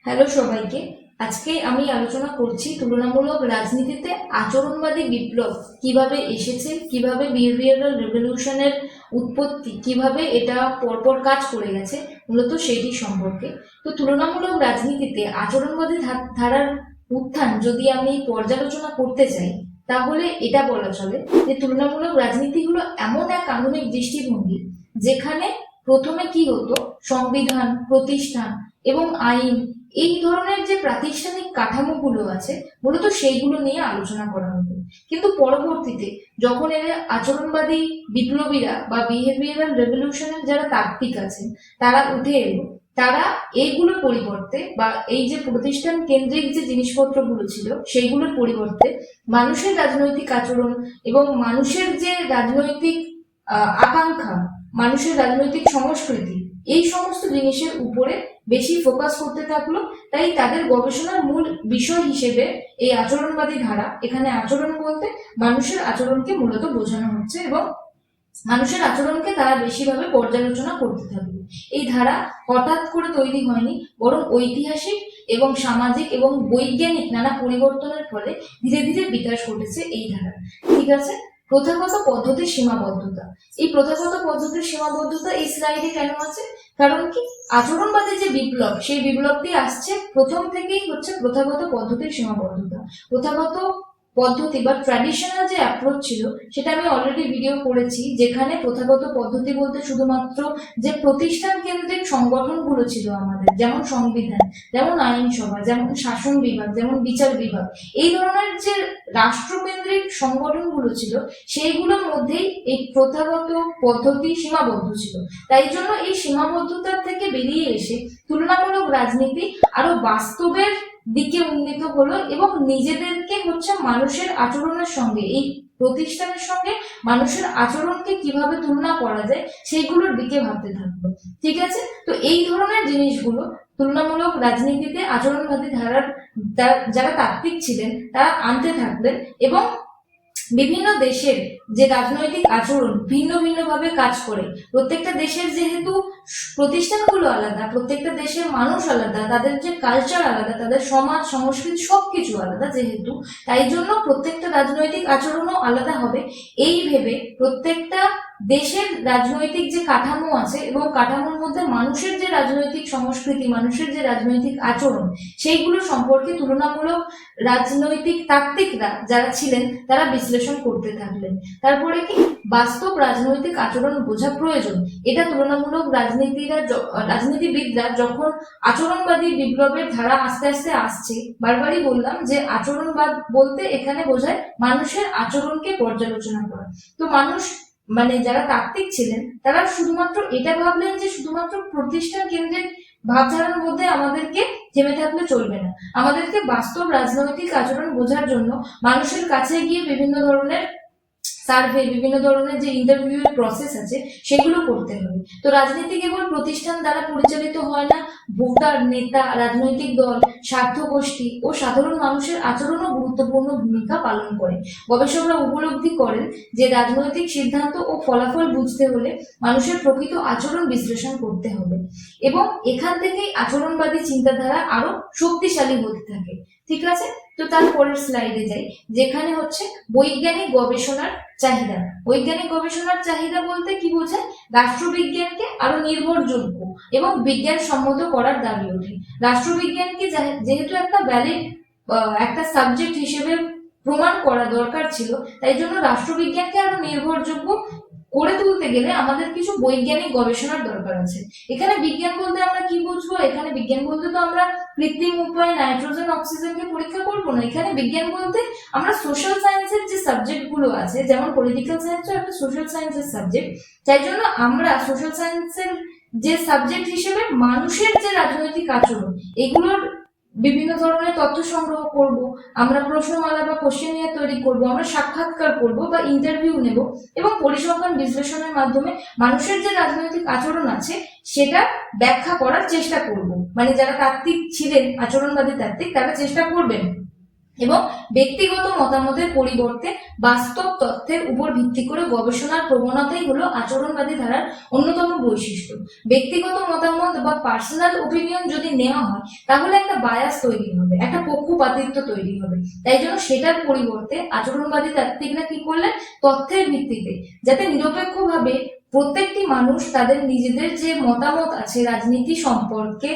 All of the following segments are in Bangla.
হ্যালো সবাইকে। আজকে আমি আলোচনা করছি তুলনামূলক রাজনীতিতে আচরণবাদী বিপ্লব কিভাবে এসেছে, কিভাবে বিহেভিয়ারাল রেভলিউশনের উৎপত্তি, কিভাবে এটা পরপর কাজ করে গেছে, মূলত সেটি সম্পর্কে। তো তুলনামূলক রাজনীতিতে আচরণবাদী ধারার উত্থান যদি আমি পর্যালোচনা করতে চাই, তাহলে এটা বলা চলে যে তুলনামূলক রাজনীতি হলো এমন এক আধুনিক দৃষ্টিভঙ্গি যেখানে প্রথমে কি হতো, সংবিধান, প্রতিষ্ঠান এবং আইন, এই ধরনের যে প্রাতিষ্ঠানিক কাঠামোগুলো আছে মূলত সেইগুলো নিয়ে আলোচনা করা হতো। কিন্তু পরবর্তীতে যখন এর আচরণবাদী বিপ্লবীরা বা বিহেভিয়ারাল রেভলিউশনের যারা তাত্ত্বিক আছেন তারা উঠে এলো, তারা এইগুলোর পরিবর্তে বা এই যে প্রতিষ্ঠান কেন্দ্রিক যে জিনিসপত্রগুলো ছিল সেইগুলোর পরিবর্তে মানুষের রাজনৈতিক আচরণ এবং মানুষের যে রাজনৈতিক আকাঙ্ক্ষা, মানুষের রাজনৈতিক সংস্কৃতি, এই সমস্ত জিনিসের উপরে বেশি ফোকাস করতে থাকলো। তাই তাদের গবেষণার মূল বিষয় হিসেবে এই আচরণবাদী ধারা, এখানে আচরণ বলতে মানুষের আচরণকে মূলত বোঝানো হচ্ছে এবং মানুষের আচরণকে তারা বেশিভাবে পর্যালোচনা করতে থাকবে। এই ধারা হঠাৎ করে তৈরি হয়নি, বরং ঐতিহাসিক এবং সামাজিক এবং বৈজ্ঞানিক নানা পরিবর্তনের ফলে ধীরে ধীরে বিকাশ ঘটেছে এই ধারা। ঠিক আছে, প্রথাগত পদ্ধতির সীমাবদ্ধতা। এই প্রথাগত পদ্ধতির সীমাবদ্ধতা এই স্লাইডে কেন আছে? কারণ কি, আচরণবাদী যে বিপ্লব, সেই বিপ্লবটি আসছে প্রথম থেকেই হচ্ছে প্রথাগত পদ্ধতির সীমাবদ্ধতা। প্রথাগত পদ্ধতি বা ট্র্যাডিশনাল যে অ্যাপ্রোচ ছিল সেটা আমি অলরেডি ভিডিও করেছি, যেখানে প্রথাগত পদ্ধতি বলতে শুধুমাত্র যে প্রতিষ্ঠান কেন্দ্রিক সংগঠনগুলো ছিল আমাদের, যেমন সংবিধান, যেমন আইনসভা, যেমন শাসন বিভাগ, যেমন বিচার বিভাগ, এই ধরনের যে রাষ্ট্রকেন্দ্রিক সংগঠনগুলো ছিল সেইগুলোর মধ্যেই এই প্রথাগত পদ্ধতি সীমাবদ্ধ ছিল। তাই জন্য এই সীমাবদ্ধতার থেকে বেরিয়ে এসে তুলনামূলক রাজনীতি আরো বাস্তবের দিকে উন্নীত হলো এবং নিজেদেরকে হচ্ছে মানুষের আচরণের সঙ্গে, এই প্রতিষ্ঠানের সঙ্গে মানুষের আচরণকে কিভাবে তুলনা করা যায় সেইগুলোর দিকে ভাবতে থাকলো। ঠিক আছে, তো এই ধরনের জিনিসগুলো তুলনামূলক রাজনীতিতে আচরণবাদী ধারার যারা তাত্ত্বিক ছিলেন তারা আনতে থাকলেন এবং বিভিন্ন দেশের যে রাজনৈতিক আচরণ ভিন্ন ভিন্ন ভাবে কাজ করে। প্রত্যেকটা দেশের যেহেতু প্রতিষ্ঠানগুলো আলাদা, প্রত্যেকটা দেশের মানুষ আলাদা, তাদের যে কালচার আলাদা, তাদের সমাজ সংস্কৃতি সবকিছু আলাদা যেহেতু, তাই জন্য প্রত্যেকটা রাজনৈতিক আচরণও আলাদা হবে। এই ভেবে প্রত্যেকটা দেশের রাজনৈতিক যে কাঠামো আছে এবং কাঠামোর মধ্যে মানুষের যে রাজনৈতিক সংস্কৃতি, মানুষের যে রাজনৈতিক আচরণ, সেইগুলো সম্পর্কে তুলনামূলক রাজনৈতিক তাত্ত্বিকরা যারা ছিলেন তারা বিশ্লেষণ করতে থাকলেন। তারপরে কি, বাস্তব রাজনৈতিক আচরণ বোঝা প্রয়োজন। এটা তুলনামূলক রাজনীতিবিদরা যখন আচরণবাদী বিপ্লবের ধারা আস্তে আস্তে আসছে, বারবারই বললাম যে আচরণবাদ বলতে এখানে বোঝায় মানুষের আচরণকে পর্যালোচনা করা। তো মানুষ মানে যারা তাত্ত্বিক ছিলেন তারা শুধুমাত্র এটা ভাবলেন যে শুধুমাত্র প্রতিষ্ঠান কেন্দ্রিক ভাবধারার মধ্যে আমাদেরকে থেমে থাকলে চলবে না, আমাদেরকে বাস্তব রাজনৈতিক আচরণ বোঝার জন্য মানুষের কাছে গিয়ে বিভিন্ন ধরনের সার্ভে, বিভিন্ন ধরনের যে ইন্টারভিউ এর প্রসেস আছে সেগুলো করতে হবে। তো রাজনীতি কেবল প্রতিষ্ঠান দ্বারা পরিচালিত হয় না, ভোটার, নেতা, রাজনৈতিক দল, স্বার্থ গোষ্ঠী ও সাধারণ মানুষের আচরণও গুরুত্বপূর্ণ ভূমিকা পালন করে। গবেষকরা উপলব্ধি করেন যে রাজনৈতিক সিদ্ধান্ত ও ফলাফল বুঝতে হলে মানুষের প্রকৃত আচরণ বিশ্লেষণ করতে হবে এবং এখান থেকেই আচরণবাদী চিন্তাধারা আরো শক্তিশালী হতে থাকে। ঠিক আছে, তো তারপরের স্লাইডে যাই, যেখানে হচ্ছে বৈজ্ঞানিক গবেষণার চাহিদা। বৈজ্ঞানিক গবেষণার চাহিদা বলতে কি বোঝায়? রাষ্ট্রবিজ্ঞানকে আরো নির্ভরযোগ্য এবং বিজ্ঞানসম্মত করার দাবি ওঠে। রাষ্ট্রবিজ্ঞানকে যেহেতু একটা ভ্যালিড একটা সাবজেক্ট হিসেবে প্রমাণ করা দরকার ছিল, তাই জন্য রাষ্ট্রবিজ্ঞানকে আরো নির্ভরযোগ্য করে তুলতে গেলে আমাদের কিছু বৈজ্ঞানিক গবেষণার দরকার আছে। এখানে বিজ্ঞান বলতে আমরা কি বুঝবো? এখানে বিজ্ঞান বলতে তো আমরা কৃত্রিম উপায়ে নাইট্রোজেন অক্সিজেনকে পরীক্ষা করবো না। এখানে বিজ্ঞান বলতে আমরা সোশ্যাল সায়েন্সের যে সাবজেক্ট গুলো আছে, যেমন পলিটিক্যাল সায়েন্সও একটা সোশ্যাল সায়েন্সের সাবজেক্ট, তাই জন্য আমরা সোশ্যাল সায়েন্সের যে সাবজেক্ট হিসেবে মানুষের যে রাজনৈতিক আচরণ এগুলোর বিভিন্ন ধরনের তথ্য সংগ্রহ করব, আমরা প্রশ্নমালা বা কোশ্চেনিয়ার তৈরি করব, আমরা সাক্ষাৎকার করব বা ইন্টারভিউ নেব এবং পরিসংখ্যান বিশ্লেষণের মাধ্যমে মানুষের যে রাজনৈতিক আচরণ আছে সেটা ব্যাখ্যা করার চেষ্টা করব। মানে যারা তাত্ত্বিক ছিলেন, আচরণবাদী তাত্ত্বিক, তারা চেষ্টা করবেন এবং ব্যক্তিগত মতামতের পরিবর্তে বাস্তব তথ্যের উপর ভিত্তি করে গবেষণার প্রবণতাই হলো আচরণবাদী ধারার অন্যতম বৈশিষ্ট্য। ব্যক্তিগত মতামত বা পার্সোনাল ওপিনিয়ন যদি নেওয়া হয় তাহলে একটা বায়াস তৈরি হবে, একটা পক্ষপাতিত্ব তৈরি হবে। তাই জন্য সেটার পরিবর্তে আচরণবাদী তাত্ত্বিকরা কি করলেন, তথ্যের ভিত্তিতে যাতে নিরপেক্ষভাবে প্রত্যেকটি মানুষ তাদের নিজেদের যে মতামত আছে রাজনীতি সম্পর্কে,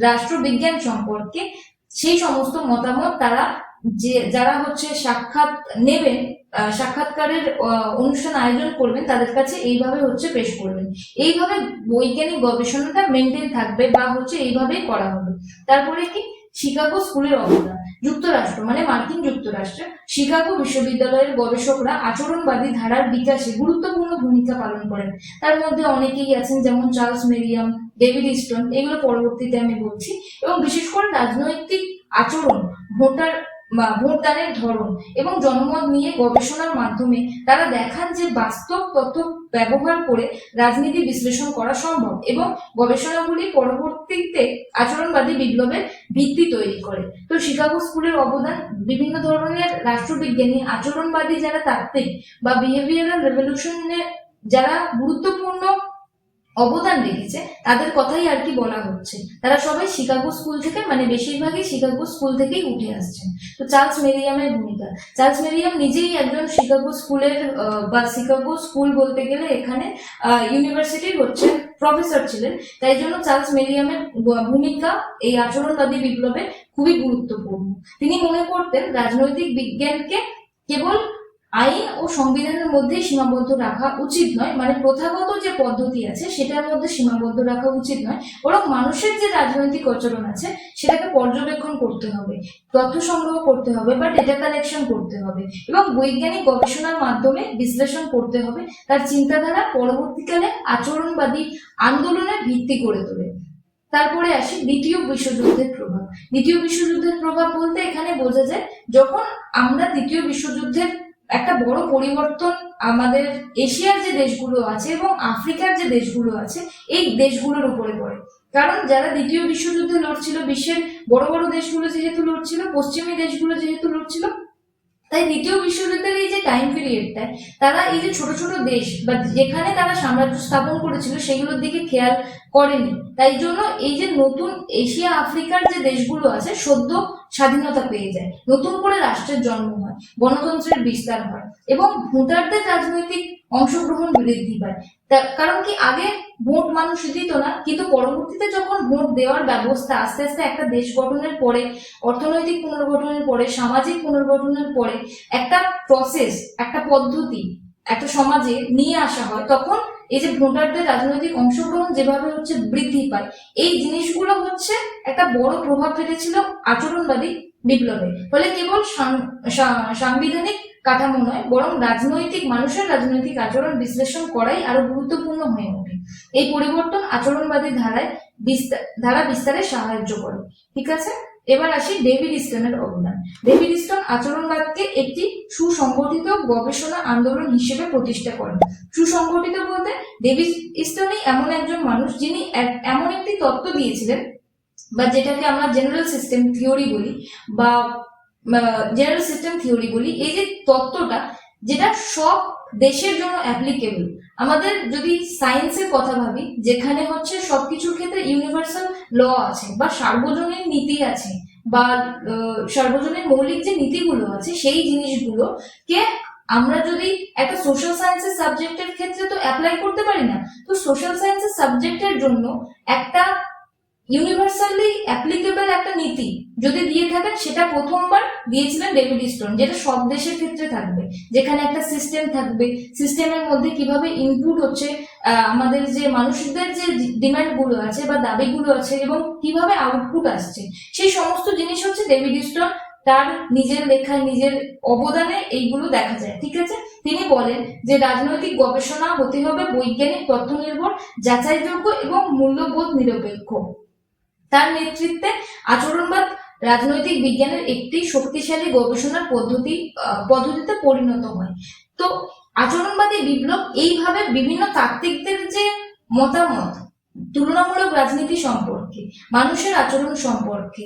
রাষ্ট্রবিজ্ঞান সম্পর্কে, সেই সমস্ত মতামত তারা যারা হচ্ছে সাক্ষাৎ নেবেন, সাক্ষাৎকারের অনুষ্ঠান আয়োজন করবেন, তাদের কাছে এইভাবে হচ্ছে পেশ করবেন। এইভাবে বৈজ্ঞানিক গবেষণাটা মেনটেন থাকবে বা হচ্ছে এইভাবেই করা হবে। তারপরে কি, শিকাগো স্কুলের অবদান। যুক্তরাষ্ট্র মানে মার্কিন যুক্তরাষ্ট্রে শিকাগো বিশ্ববিদ্যালয়ের গবেষকরা আচরণবাদী ধারার বিকাশে গুরুত্বপূর্ণ ভূমিকা পালন করেন। তার মধ্যে অনেকেই আছেন, যেমন চার্লস মেরিয়াম, ডেভিড স্টোন, এগুলো পরবর্তীতে আমি বলছি। এবং বিশেষ করে রাজনৈতিক আচরণ, ভোটদানের ধরন এবং জনমত নিয়ে গবেষণার মাধ্যমে তারা দেখান যে বাস্তব তথ্য ব্যবহার করে রাজনীতি বিশ্লেষণ করা সম্ভব, এবং গবেষণাগুলি পরবর্তীতে আচরণবাদী বিপ্লবের ভিত্তি তৈরি করে। তো শিকাগো স্কুলের অবদান, বিভিন্ন ধরনের রাষ্ট্রবিজ্ঞানী, আচরণবাদী যারা তাত্ত্বিক বা বিহেভিয়ারাল রেভলিউশনে যারা গুরুত্বপূর্ণ অবদান রেখেছে তাদের কথাই আর কি বলা হচ্ছে। তারা সবাই শিকাগো স্কুল থেকে, মানে বেশিরভাগই শিকাগো স্কুল থেকেই উঠে আসছেন। তো চার্লস মেরিয়ামের ভূমিকা, চার্লস মেরিয়াম নিজেই একজন শিকাগো স্কুলের বা শিকাগো স্কুল বলতে গেলে এখানে ইউনিভার্সিটির হচ্ছে প্রফেসর ছিলেন। তাই জন্য চার্লস মেরিয়ামের ভূমিকা এই আচরণবাদী বিপ্লবে খুবই গুরুত্বপূর্ণ। তিনি মনে করতেন রাজনৈতিক বিজ্ঞানকে কেবল আইন ও সংবিধানের মধ্যে সীমাবদ্ধ রাখা উচিত নয়, মানে প্রথাগত যে পদ্ধতি আছে সেটার মধ্যে সীমাবদ্ধ রাখা উচিত নয়, বরং মানুষের যে রাজনৈতিক আচরণ আছে সেটাকে পর্যবেক্ষণ করতে হবে, তথ্য সংগ্রহ করতে হবে বা ডেটা কালেকশন করতে হবে, এবং বৈজ্ঞানিক গবেষণার মাধ্যমে বিশ্লেষণ করতে হবে। তার চিন্তাধারা পরবর্তীকালে আচরণবাদী আন্দোলনের ভিত্তি করে তোলে। তারপরে আসি দ্বিতীয় বিশ্বযুদ্ধের প্রভাব। দ্বিতীয় বিশ্বযুদ্ধের প্রভাব বলতে এখানে বোঝা যায় যখন আমরা দ্বিতীয় বিশ্বযুদ্ধের একটা বড় পরিবর্তন আমাদের এশিয়ার যে দেশগুলো আছে এবং আফ্রিকার যে দেশগুলো আছে এই দেশগুলোর উপরে পড়ে। কারণ যারা দ্বিতীয় বিশ্বযুদ্ধে লড়ছিল, বিশ্বের বড় বড় দেশগুলো যেহেতু লড়ছিল, পশ্চিমী দেশগুলো যেহেতু লড়ছিল, তাই দ্বিতীয় বিশ্বযুদ্ধের এই যে টাইম পিরিয়ডটায় তারা এই যে ছোট ছোট দেশ বা যেখানে তারা সাম্রাজ্য স্থাপন করেছিল সেগুলোর দিকে খেয়াল করেনি। তাই জন্য এই যে নতুন এশিয়া আফ্রিকার যে দেশগুলো আছে সদ্য স্বাধীনতা পেয়ে যায়, নতুন করে রাষ্ট্রের জন্ম হয়, গণতন্ত্রের বিস্তার হয় এবং ভোটারদের রাজনৈতিক অংশগ্রহণ বৃদ্ধি পায়। কারণ কি, আগে ভোট মানুষ দিত না, কিন্তু পরবর্তীতে যখন ভোট দেওয়ার ব্যবস্থা আস্তে আস্তে একটা দেশ গঠনের পরে, অর্থনৈতিক পুনর্গঠনের পরে, সামাজিক পুনর্গঠনের পরে একটা প্রসেস, একটা পদ্ধতি একটা সমাজে নিয়ে আসা হয়, তখন এই যে ভোটারদের রাজনৈতিক অংশগ্রহণ যেভাবে হচ্ছে বৃদ্ধি পায়, এই জিনিসগুলো হচ্ছে একটা বড় প্রভাব ফেলেছিল আচরণবাদী বিপ্লবে। ফলে কেবল সাংবিধানিক কাঠামো নয়, বরং মানুষের রাজনৈতিক আচরণ বিশ্লেষণ করাই আরো গুরুত্বপূর্ণ হয়ে ওঠে। এই পরিবর্তন আচরণবাদী ধারা বিস্তারে সাহায্য করে। ঠিক আছে, এবার আসি ডেভিড স্টোনের অবদান। ডেভিড স্টোন আচরণবাদকে একটি সুসংগঠিত গবেষণা আন্দোলন হিসেবে প্রতিষ্ঠা করেন। সুসংগঠিত বলতে ডেভিড স্টোনই এমন একজন মানুষ যিনি এমন একটি তত্ত্ব দিয়েছিলেন, বা যেটাকে আমরা জেনারেল সিস্টেম থিওরি বলি, এই যে তত্ত্বটা যেটা সব দেশের জন্য অ্যাপ্লিকেবল। আমাদের যদি সায়েন্সের কথা ভাবি, যেখানে হচ্ছে সবকিছুর ক্ষেত্রে ইউনিভার্সাল ল আছে বা সার্বজনীন নীতি আছে, বা সার্বজনীন মৌলিক যে নীতিগুলো আছে সেই জিনিসগুলোকে আমরা যদি একটা সোশ্যাল সায়েন্সের সাবজেক্টের ক্ষেত্রে তো অ্যাপ্লাই করতে পারি না। তো সোশ্যাল সায়েন্সের সাবজেক্টের জন্য একটা ইউনিভার্সালি অ্যাপ্লিকেবল একটা নীতি যদি দিয়ে থাকেন, সেটা প্রথমবার দিয়েছিলেন ডেভিড স্টোন, যেটা সব দেশের ক্ষেত্রে থাকবে, যেখানে একটা সিস্টেম থাকবে, সিস্টেমের মধ্যে কিভাবে ইনপুট হচ্ছে আমাদের যে মানুষদের যে ডিমান্ড গুলো আছে বা দাবিগুলো আছে এবং কিভাবে আউটপুট আসছে, সেই সমস্ত জিনিস হচ্ছে ডেভিড স্টোন তার নিজের লেখায়, নিজের অবদানে এইগুলো দেখা যায়। ঠিক আছে, তিনি বলেন যে রাজনৈতিক গবেষণা হতে হবে বৈজ্ঞানিক তথ্য নির্ভর, যাচাইযোগ্য এবং মূল্যবোধ নিরপেক্ষ। তার নেতৃত্বে আচরণবাদ রাজনৈতিক বিজ্ঞানের একটি শক্তিশালী গবেষণার পদ্ধতিতে পরিণত হয়। তো আচরণবাদী বিপ্লব এইভাবে বিভিন্ন তাত্ত্বিকদের যে মতামত, তুলনামূলক রাজনীতি সম্পর্কে, মানুষের আচরণ সম্পর্কে,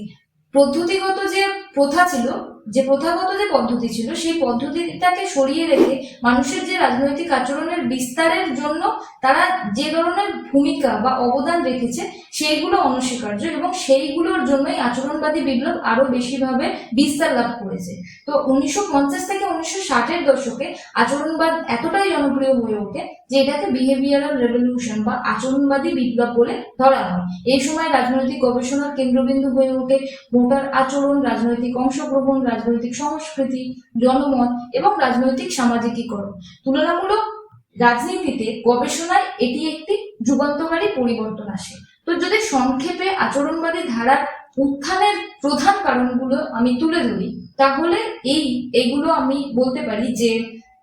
পদ্ধতিগত যে প্রথা ছিল যে প্রথাগত যে পদ্ধতি ছিল সেই পদ্ধতিটাকে সরিয়ে রেখে মানুষের যে রাজনৈতিক আচরণের বিস্তারের জন্য তারা যে ধরনের ভূমিকা বা অবদান রেখেছে সেইগুলো অনস্বীকার্য, এবং সেইগুলোর জন্যই আচরণবাদী বিপ্লব আরো বেশিভাবে বিস্তার লাভ করেছে। তো 1950 থেকে 1960-এর দশকে আচরণবাদ এতটাই জনপ্রিয় হয়ে ওঠে যে এটাকে বিহেভিয়ারাল রেভলিউশন বা আচরণবাদী বিপ্লব বলে ধরা হয়। এই সময় রাজনৈতিক গবেষণার কেন্দ্রবিন্দু হয়ে ওঠে ভোটার আচরণ, রাজনৈতিক অংশগ্রহণ, রাজনৈতিক সংস্কৃতি, জনমত এবং রাজনৈতিক সামাজিকীকরণ। তুলনামূলক রাজনীতিতে গবেষণায় এটি একটি যুগান্তকারী পরিবর্তন আসে। তো যদি সংক্ষেপে আচরণবাদী ধারার উত্থানের প্রধান কারণগুলো আমি তুলে ধরি, তাহলে এইগুলো আমি বলতে পারি যে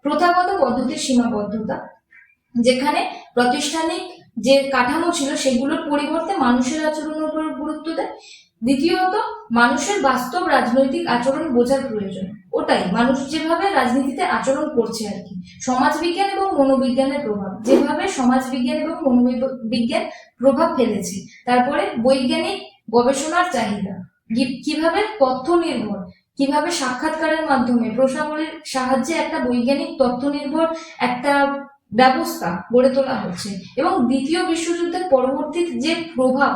প্রথাগত পদ্ধতির সীমাবদ্ধতা, যেখানে প্রাতিষ্ঠানিক যে কাঠামো ছিল সেগুলোর পরিবর্তে মানুষের আচরণের উপর গুরুত্ব দেয়। দ্বিতীয়ত, মানুষের বাস্তব রাজনৈতিক আচরণ বোঝার প্রয়োজন, ওটাই মানুষ যেভাবে রাজনীতিতে আচরণ করছে আর কি। সমাজবিজ্ঞান এবং মনোবিজ্ঞানের প্রভাব, যেভাবে সমাজবিজ্ঞান এবং মনোবিজ্ঞান প্রভাব ফেলেছে। তারপরে বৈজ্ঞানিক গবেষণার চাহিদা, কিভাবে তথ্য নির্ভর, কিভাবে সাক্ষাৎকারের মাধ্যমে প্রশ্নাবলীর সাহায্যে একটা বৈজ্ঞানিক তথ্য নির্ভর একটা ব্যবস্থা গড়ে তোলা হচ্ছে। এবং দ্বিতীয় বিশ্বযুদ্ধের পরবর্তী যে প্রভাব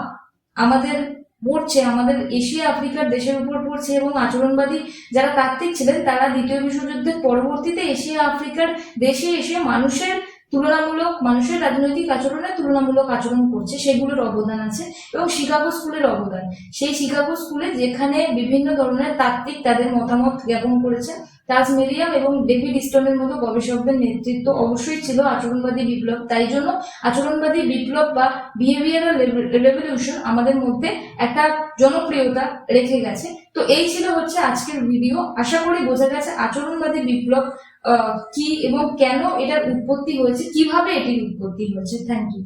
আমাদের পড়ছে, আমাদের এশিয়া আফ্রিকার দেশের উপর পড়ছে, এবং আচরণবাদী যারা তাত্ত্বিক ছিলেন তারা দ্বিতীয় বিশ্বযুদ্ধের পরবর্তীতে এশিয়া আফ্রিকার দেশে এসে মানুষের রাজনৈতিক আচরণে তুলনামূলক আচরণ করছে, সেগুলোর অবদান আছে। এবং শিকাগো স্কুলের অবদান, সেই শিকাগো স্কুলে যেখানে বিভিন্ন ধরনের তাত্ত্বিক তাদের মতামত জ্ঞাপন করেছেন, টাজ মেরিয়াম এবং ডেভিড স্টোনের মতো গবেষকদের নেতৃত্ব অবশ্যই ছিল আচরণবাদী বিপ্লব। তাই জন্য আচরণবাদী বিপ্লব বা বিহেভিয়ারাল রেভলিউশন আমাদের মধ্যে একটা জনপ্রিয়তা রেখে গেছে। তো এই ছিল আজকের ভিডিও। আশা করি বোঝা গেছে আচরণবাদী বিপ্লব কি এবং কেন এটার উৎপত্তি হয়েছে, কিভাবে এটির উৎপত্তি হয়েছে। Thank you.